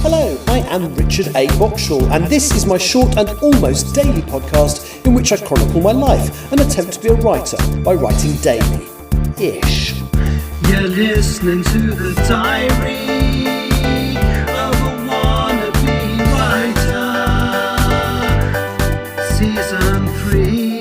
Hello, I am Richard A. Boxall, and this is my short and almost daily podcast in which I chronicle my life and attempt to be a writer by writing daily-ish. You're listening to the diary of a wannabe writer, Season 3.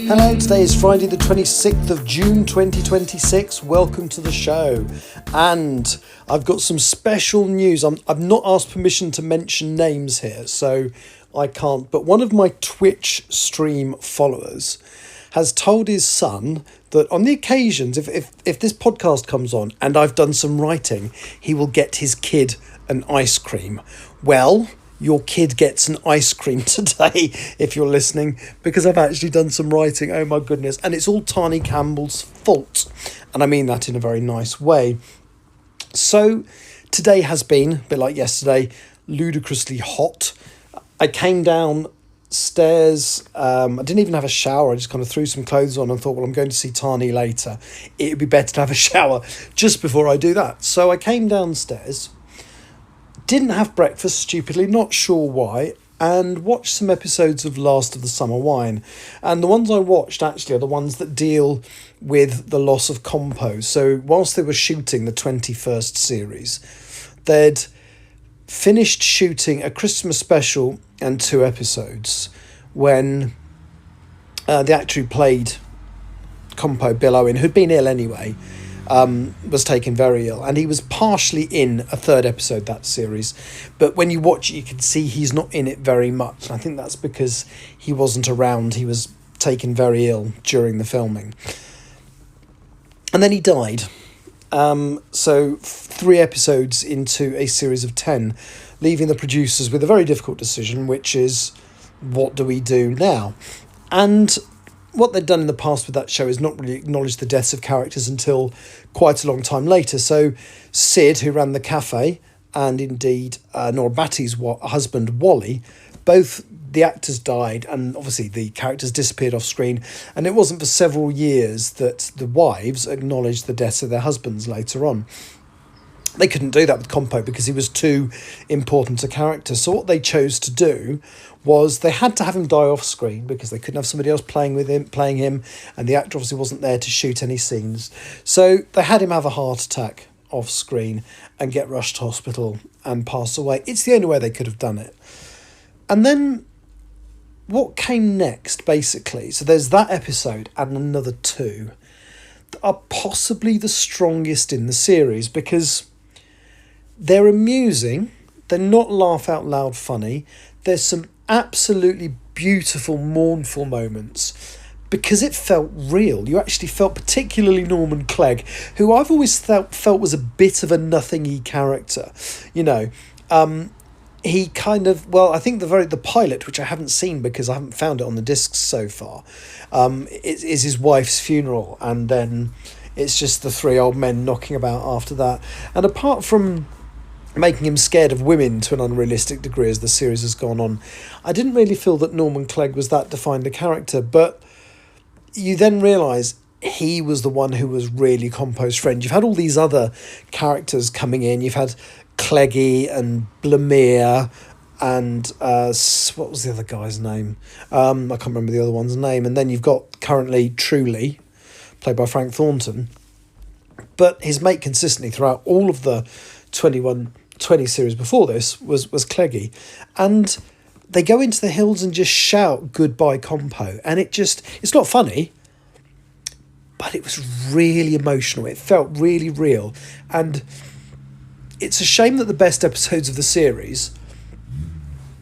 Hello, today is Friday the 26th of June 2026. Welcome to the show. And I've got some special news. I've not asked permission to mention names here, so I can't. But one of my Twitch stream followers has told his son that on the occasions, if this podcast comes on and I've done some writing, he will get his kid an ice cream. Well, your kid gets an ice cream today, if you're listening, because I've actually done some writing. Oh my goodness. And it's all Tani Campbell's fault. And I mean that in a very nice way. So today has been, a bit like yesterday, ludicrously hot. I came downstairs, I didn't even have a shower. I just kind of threw some clothes on and thought, well, I'm going to see Tani later. It would be better to have a shower just before I do that. So I came downstairs, didn't have breakfast, stupidly, not sure why, and watched some episodes of Last of the Summer Wine. And the ones I watched actually are the ones that deal with the loss of Compo. So whilst they were shooting the 21st series, they'd finished shooting a Christmas special and 2 episodes when the actor who played Compo, Bill Owen, who'd been ill anyway, was taken very ill, and he was partially in a 3rd episode that series, but when you watch it you can see he's not in it very much, and I think that's because he wasn't around. He was taken very ill during the filming, and then he died. So 3 episodes into a series of 10, leaving the producers with a very difficult decision, which is, what do we do now? And what they'd done in the past with that show is not really acknowledge the deaths of characters until quite a long time later. So Sid, who ran the cafe, and indeed Nora Batty's husband, Wally, both the actors died, and obviously the characters disappeared off screen. And it wasn't for several years that the wives acknowledged the deaths of their husbands later on. They couldn't do that with Compo because he was too important a character. So what they chose to do was they had to have him die off screen because they couldn't have somebody else playing him, and the actor obviously wasn't there to shoot any scenes. So they had him have a heart attack off screen and get rushed to hospital and pass away. It's the only way they could have done it. And then what came next, basically, so there's that episode and another 2 that are possibly the strongest in the series because they're amusing, they're not laugh out loud funny, there's some absolutely beautiful mournful moments because it felt real. You actually felt, particularly Norman Clegg, who I've always felt was a bit of a nothingy character, you know. He kind of, well, I think the pilot, which I haven't seen because I haven't found it on the discs so far, is his wife's funeral, and then it's just the 3 old men knocking about after that. And apart from making him scared of women to an unrealistic degree as the series has gone on, I didn't really feel that Norman Clegg was that defined a character. But you then realise he was the one who was really Compo's friend. You've had all these other characters coming in. You've had Cleggy and Blamire and what was the other guy's name? I can't remember the other one's name. And then you've got currently Truly, played by Frank Thornton. But his mate consistently throughout all of the 20 series before this was Cleggy, and they go into the hills and just shout goodbye Compo, and it's not funny, but it was really emotional. It felt really real, and it's a shame that the best episodes of the series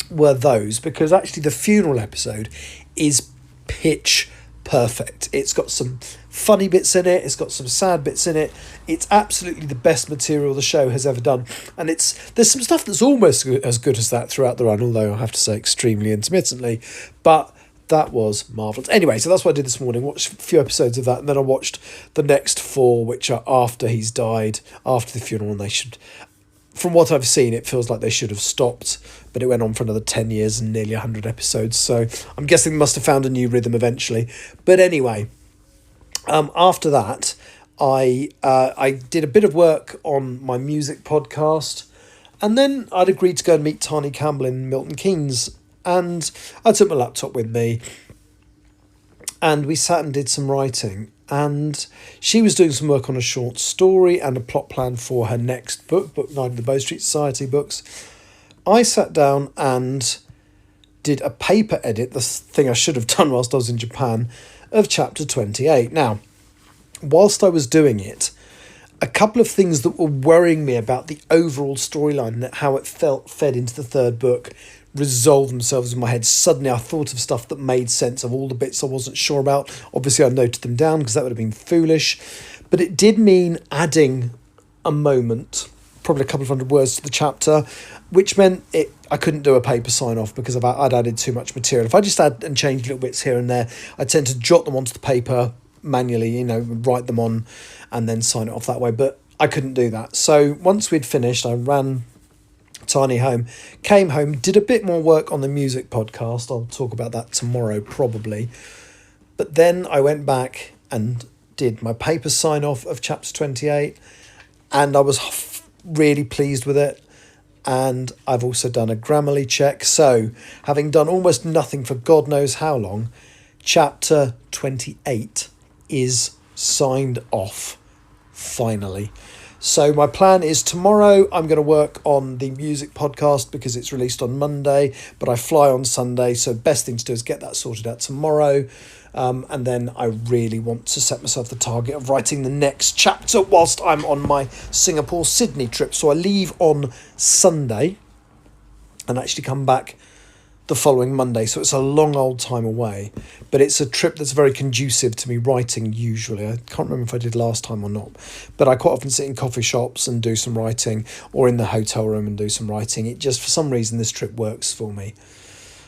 were those, because actually the funeral episode is pitch perfect. It's got some funny bits in it, it's got some sad bits in it. It's absolutely the best material the show has ever done, and there's some stuff that's almost as good as that throughout the run, although I have to say extremely intermittently, but that was marvellous. Anyway, so that's what I did this morning, watched a few episodes of that, and then I watched the next 4, which are after he's died, after the funeral, and they should, from what I've seen, it feels like they should have stopped, but it went on for another 10 years and nearly 100 episodes, so I'm guessing they must have found a new rhythm eventually. But anyway, after that, I did a bit of work on my music podcast, And then I'd agreed to go and meet Tani Campbell in Milton Keynes, and I took my laptop with me, and we sat and did some writing. And she was doing some work on a short story and a plot plan for her next book, Book 9 of the Bow Street Society books. I sat down and did a paper edit, the thing I should have done whilst I was in Japan, of chapter 28. Now, whilst I was doing it, a couple of things that were worrying me about the overall storyline and how it fed into the third book resolved themselves in my head. Suddenly I thought of stuff that made sense of all the bits I wasn't sure about. Obviously I noted them down because that would have been foolish, but it did mean adding a moment, probably a couple of hundred words to the chapter, which meant I couldn't do a paper sign off because I'd added too much material. If I just add and change little bits here and there, I tend to jot them onto the paper manually, write them on and then sign it off that way, but I couldn't do that. So once we'd finished, I ran Tani home, came home, did a bit more work on the music podcast. I'll talk about that tomorrow probably. But then I went back and did my paper sign off of chapter 28, and I was really pleased with it. And I've also done a Grammarly check. So having done almost nothing for God knows how long, chapter 28 is signed off finally. So my plan is tomorrow I'm going to work on the music podcast because it's released on Monday, but I fly on Sunday. So best thing to do is get that sorted out tomorrow. And then I really want to set myself the target of writing the next chapter whilst I'm on my Singapore-Sydney trip. So I leave on Sunday and actually come back the following Monday. So it's a long old time away, but it's a trip that's very conducive to me writing usually. I can't remember if I did last time or not, but I quite often sit in coffee shops and do some writing, or in the hotel room and do some writing. It just, for some reason, this trip works for me.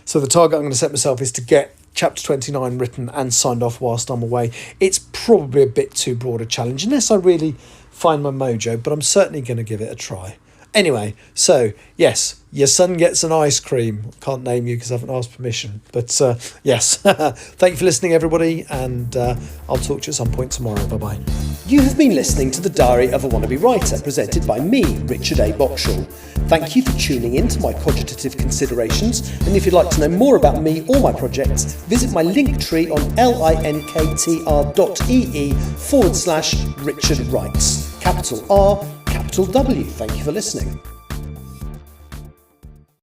So the target I'm going to set myself is to get chapter 29 written and signed off whilst I'm away. It's probably a bit too broad a challenge unless I really find my mojo, but I'm certainly going to give it a try. Anyway, so yes, your son gets an ice cream. Can't name you because I haven't asked permission. But yes, thank you for listening, everybody. And I'll talk to you at some point tomorrow. Bye-bye. You have been listening to The Diary of a Wannabe Writer, presented by me, Richard A. Boxall. Thank you for tuning in to my cogitative considerations. And if you'd like to know more about me or my projects, visit my link tree on linktr.ee/Richard Writes. Capital R, capital W. Thank you for listening.